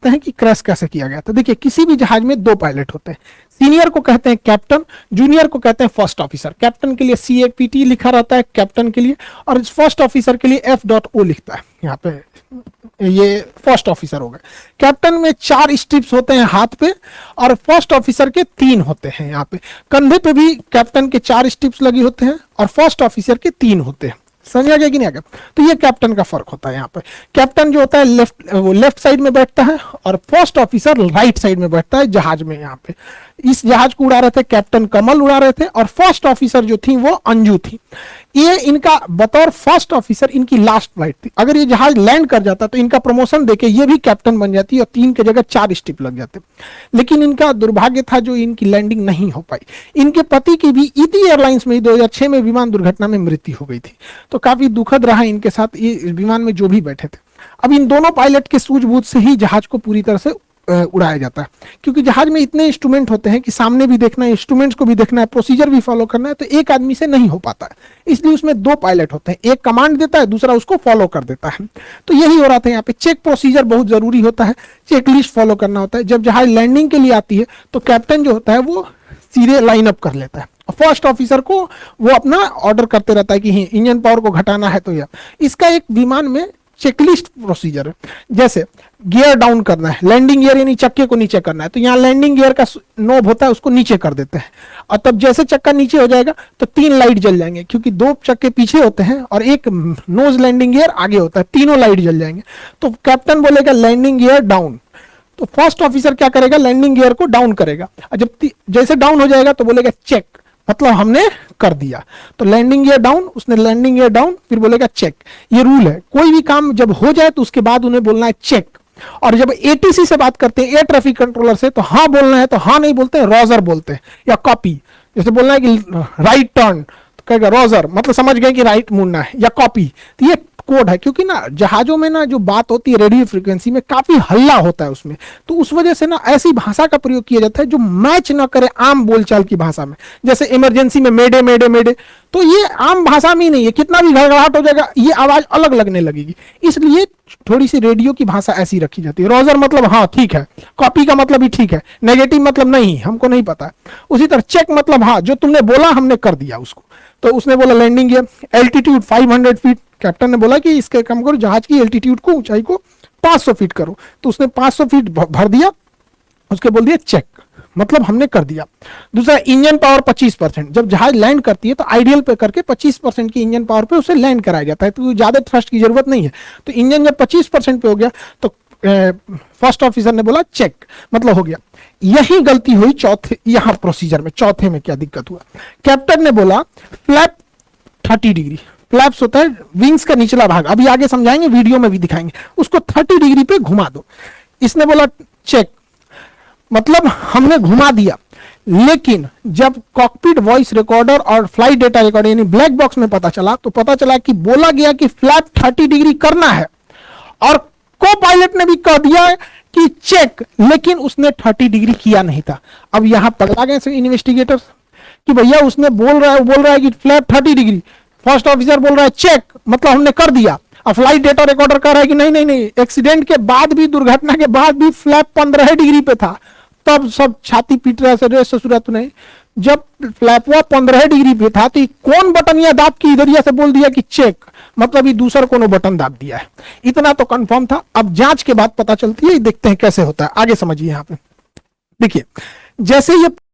करते हैं कि क्रैश कैसे किया गया था। देखिए किसी भी जहाज में दो पायलट होते हैं, सीनियर को कहते हैं कैप्टन, जूनियर को कहते हैं फर्स्ट ऑफिसर। कैप्टन के लिए CAPT लिखा रहता है कैप्टन के लिए, और फर्स्ट ऑफिसर के लिए F.O लिखता है यहाँ पे, ये फर्स्ट ऑफिसर हो गए। कैप्टन में 4 स्ट्रिप्स होते हैं हाथ पे, और फर्स्ट ऑफिसर के 3 होते हैं। यहाँ पे कंधे पे भी कैप्टन के 4 स्ट्रिप्स लगी होते हैं और फर्स्ट ऑफिसर के 3 होते हैं। समझ आ गया कि नहीं आ गया? तो ये कैप्टन का फर्क होता है। यहाँ पे कैप्टन जो होता है लेफ्ट साइड में बैठता है और फर्स्ट ऑफिसर राइट साइड में बैठता है जहाज में। यहाँ पे इस जहाज को उड़ा रहे थे कैप्टन कमल उड़ा रहे थे, और फर्स्ट ऑफिसर जो थी वो अंजू थी। ये इनका बतौर फर्स्ट ऑफिसर इनकी लास्ट फ्लाइट थी। अगर ये जहाज लैंड कर जाता तो इनका प्रमोशन देके ये भी कैप्टन बन जाती और 3 की जगह 4 स्टिप लग जाते। लेकिन इनका दुर्भाग्य था जो इनकी लैंडिंग नहीं हो पाई। इनके पति की भी इति एयरलाइंस में 2006 में विमान दुर्घटना में मृत्यु हो गई थी। तो काफी दुखद रहा इनके साथ, ये विमान में जो भी बैठे थे। अब इन दोनों पायलट के सूझबूझ से ही जहाज को पूरी तरह से उड़ाया जाता है, क्योंकि जहाज में इतने इंस्ट्रूमेंट होते हैं कि सामने भी देखना है, इंस्ट्रूमेंट्स को भी देखना है, प्रोसीजर भी फॉलो करना है, तो एक आदमी से नहीं हो पाता है। इसलिए उसमें 2 पायलट होते हैं, एक कमांड देता है, दूसरा उसको फॉलो कर देता है। तो यही हो रहा था यहाँ पे। चेक प्रोसीजर बहुत जरूरी होता है, चेक लिस्ट फॉलो करना होता है। जब जहाज लैंडिंग के लिए आती है तो कैप्टन जो होता है वो सीधे लाइन अप कर लेता है, फर्स्ट ऑफिसर को वो अपना ऑर्डर करते रहता है कि इंजन पावर को घटाना है। तो यह इसका एक विमान में चेकलिस्ट प्रोसीजर है। जैसे गियर डाउन करना है, लैंडिंग गियर यानी चक्के को नीचे करना है, तो यहाँ लैंडिंग गियर का नोब होता है, उसको नीचे कर देते हैं, और तब जैसे चक्का नीचे हो जाएगा तो 3 लाइट जल जाएंगे, क्योंकि 2 चक्के पीछे होते हैं और एक नोज लैंडिंग गियर आगे होता है, तीनों लाइट जल जाएंगे। तो कैप्टन बोलेगा लैंडिंग गियर डाउन, तो फर्स्ट ऑफिसर क्या करेगा, लैंडिंग गियर को डाउन करेगा, और जब जैसे डाउन हो जाएगा तो बोलेगा चेक, मतलब हमने कर दिया। तो लैंडिंग गियर डाउन, उसने लैंडिंग गियर डाउन, फिर बोलेगा चेक। ये रूल है, कोई भी काम जब हो जाए तो उसके बाद उन्हें बोलना है चेक। और जब ATC से बात करते हैं, एयर ट्रैफिक कंट्रोलर से, तो हाँ बोलना है तो हाँ नहीं बोलते हैं, रॉजर बोलते हैं, या कॉपी। जैसे बोलना है कि राइट टर्न, तो कहेगा रॉजर, मतलब समझ गए कि राइट मुड़ना है, या कॉपी। तो ये कोड है, क्योंकि ना जहाजों में ना जो बात होती है रेडियो फ्रीक्वेंसी में काफी हल्ला होता है उसमें, तो उस वजह से ना ऐसी भाषा का प्रयोग किया जाता है जो मैच ना करे आम बोलचाल की भाषा में। जैसे इमरजेंसी में मेडे मेडे मेडे, तो ये आम भाषा में ही नहीं है, कितना भी घड़घड़ाहट हो जाएगा ये आवाज अलग लगने लगेगी, इसलिए थोड़ी सी रेडियो की भाषा ऐसी रखी जाती है। रॉजर मतलब हाँ ठीक है, कॉपी का मतलब भी ठीक है, नेगेटिव मतलब नहीं हमको नहीं पता। उसी तरह चेक मतलब हाँ जो तुमने बोला हमने कर दिया उसको। तो उसने बोला landing gear, altitude 500 feet, captain ने बोला कि इसके काम करो, जहाज की एल्टीट्यूड को, ऊंचाई को 500 फीट करो, तो उसने 500 फीट भर दिया, उसके बोल दिया चेक, मतलब हमने कर दिया। दूसरा इंजन पावर 25%, जब जहाज लैंड करती है तो आइडियल पे करके 25% की इंजन पावर पे उसे लैंड कराया जाता है, तो ज्यादा थ्रस्ट की जरूरत नहीं है। तो इंजन जब 25% पे हो गया तो फर्स्ट ऑफिसर ने बोला चेक, मतलब हो गया। यही गलती हुई चौथे यहां प्रोसीजर में। चौथे में क्या दिक्कत हुआ, कैप्टन ने बोला फ्लैप 30 डिग्री, फ्लैप्स होता है विंग्स का निचला भाग, अभी आगे समझाएंगे, वीडियो में भी दिखाएंगे, उसको 30 डिग्री पे घुमा दो। इसने बोला चेक, मतलब हमने घुमा दिया। लेकिन जब कॉकपिट वॉइस रिकॉर्डर और फ्लाइट डेटा रिकॉर्डर यानी ब्लैक बॉक्स में पता चला, तो पता चला कि बोला गया कि फ्लैप 30 डिग्री करना है, और को पायलट ने भी कह दिया है कि चेक, लेकिन उसने 30 डिग्री किया नहीं था। अब यहां पकड़ा गए इन्वेस्टिगेटर्स कि भैया उसने बोल रहा है कि फ्लैप 30 डिग्री, फर्स्ट ऑफिसर बोल रहा है चेक, मतलब हमने कर दिया। और फ्लाइट डेटा रिकॉर्डर कह रहा है कि नहीं नहीं नहीं, एक्सीडेंट के बाद भी, दुर्घटना के बाद भी फ्लैप 15 डिग्री पे था। तब सब छाती पीट रहा है, ससुरात नहीं, जब फ्लैप 15 डिग्री पे था तो कौन बटन या दाब की इधरिया से बोल दिया कि चेक, मतलब ये दूसरा कोनो बटन दाब दिया है। इतना तो कंफर्म था। अब जांच के बाद पता चलती है, देखते हैं कैसे होता है, आगे समझिए। यहाँ पे देखिए, जैसे ये